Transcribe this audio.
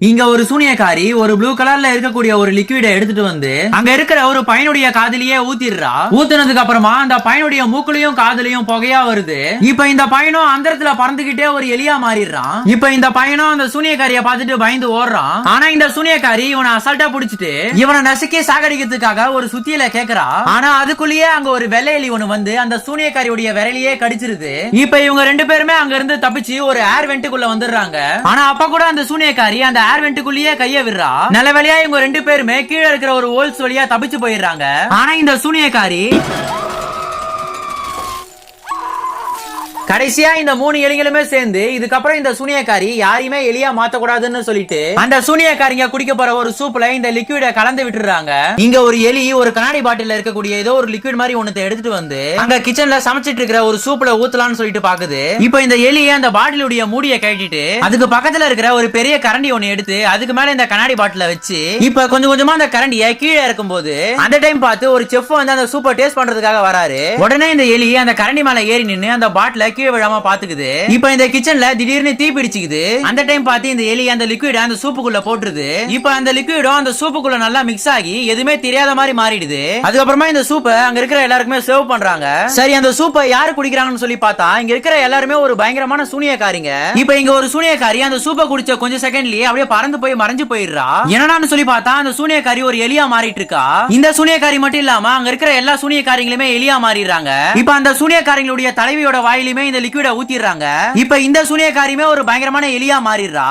இங்க ஒரு சூனியக்காரி ஒரு ப்ளூ கலர்ல இருக்கக்கூடிய ஒரு லிக்விட எடுத்துட்டு வந்து அங்க இருக்கிற ஒரு பையனுடைய காதலியே ஊத்திடுறா. ஊத்துனதுக்கு அப்புறமா அந்த பையனுடைய மூக்குலயும் காதலியும் புகையா வருது. இப்ப இந்த பையனும் அந்தரத்துல பறந்துகிட்டே ஒரு எலியா மாறிடுறான். இப்ப இந்த பையனும் அந்த சூனியக்காரிய பார்த்துட்டு பயந்து ஓடுறான். ஆனா இந்த சூனியக்காரி இவனை அசால்ட்டா புடிச்சிட்டு இவனை நசுக்கி சாகடிக்கிறதுக்காக ஒரு சுத்தியில கேக்குறா. ஆனா அதுக்குள்ளேயே அங்க ஒரு வெள்ளை எலி ஒண்ணு வந்து அந்த சூனியக்காரியுடைய விரலையே கடிச்சிருது. இப்ப இவங்க ரெண்டு பேருமே அங்க இருந்து தப்பிச்சு ஒரு ஏர் வென்ட்டுக்குள்ள வந்துடுறாங்க. ஆனா அப்ப கூட அந்த சூனியக்காரி அந்த ஏர் வென்ட்டுக்குள்ளேயே கைய விடுறா. நல்ல வேளையா இவங்க ரெண்டு பேருமே கீழே இருக்கிற ஒரு ஹோல்ஸ் வழியா தப்பிச்சு போயிடுறாங்க. ஆனா இந்த சூனியக்காரி கடைசியா இந்த 3 எலிகளுமே சேர்ந்து இதுக்கப்புறம் இந்த சூனியக்காரி யாரையுமே எலியா மாத்த கூடாதுன்னு சொல்லிட்டு அந்த சூனியக்காரிங்க குடிக்க போற ஒரு சூப்ல இந்த லிக்விட கலந்து விட்டுறாங்க. இங்க ஒரு எலி ஒரு கண்ணாடி பாட்டில இருக்கக்கூடிய ஏதோ ஒரு லிக்விட் மாதிரி ஒண்ணு எடுத்துட்டு வந்து அங்க கிச்சன்ல சமைச்சிட்டு இருக்கிற ஒரு சூப்ல ஊத்தலாம்னு சொல்லிட்டு பாக்குது. இப்போ இந்த எலி அந்த பாட்டிலுடைய மூடியை கட்டிட்டு அதுக்கு பக்கத்துல இருக்கிற ஒரு பெரிய கரண்டி ஒண்ணு எடுத்து அதுக்கு மேல இந்த கண்ணாடி பாட்டில வச்சு இப்ப கொஞ்சம் கொஞ்சமா அந்த கரண்டியை கீழே இறக்கும் போது அந்த டைம் பார்த்து ஒரு செஃப் வந்து அந்த சூப்பை டேஸ்ட் பண்றதுக்காக வராரு. உடனே இந்த எலி அந்த கரண்டி மேல ஏறி நின்னு அந்த பாட்டில கீழே விழாம பாத்துக்குது. இப்ப இந்த கிச்சன்ல திடீர்னு தீ பிடிச்சுக்குது. அந்த டைம் பார்த்து இந்த எலி அந்த லிக்விட் அந்த சூப்புக்குள்ள போட்டுருது. இப்ப அந்த லிக்விடும் அந்த சூப்புக்குள்ள நல்லா மிக்ஸ் ஆகி எதுவுமே தெரியாத மாதிரி மாறிடுது. அதுக்கப்புறமா இந்த சூப்பை அங்க இருக்கிற எல்லாருக்குமே சர்வ் பண்றாங்க. சரி, அந்த சூப்பை யாரு குடிக்கிறாங்கன்னு சொல்லி பார்த்தா இங்க இருக்கிற எல்லாருமே ஒரு பயங்கரமான சூனியக்காரிங்க. இப்ப இங்க ஒரு சூனியக்காரி அந்த சூப்பை குடிச்ச கொஞ்சம் செகண்ட்லயே அப்படியே பறந்து போய் மறைஞ்சு போயிடுறா. என்னடான்னு சொல்லி பார்த்தா அந்த சூனியக்காரி ஒரு எலியா மாறிட்டு இருக்கா. இந்த சூனியக்காரி மட்டும் இல்லாம அங்க இருக்கிற எல்லா சூனியக்காரிங்களுமே எலியா மாறிடுறாங்க. இப்ப அந்த சூனியக்காரிகளுடைய தலைவியோட வாயிலுமே இந்த லிக்விட ஊத்திடுறாங்க. இப்ப இந்த சூனியக்காரியுமே ஒரு பயங்கரமான எலியா மாறிடுறா.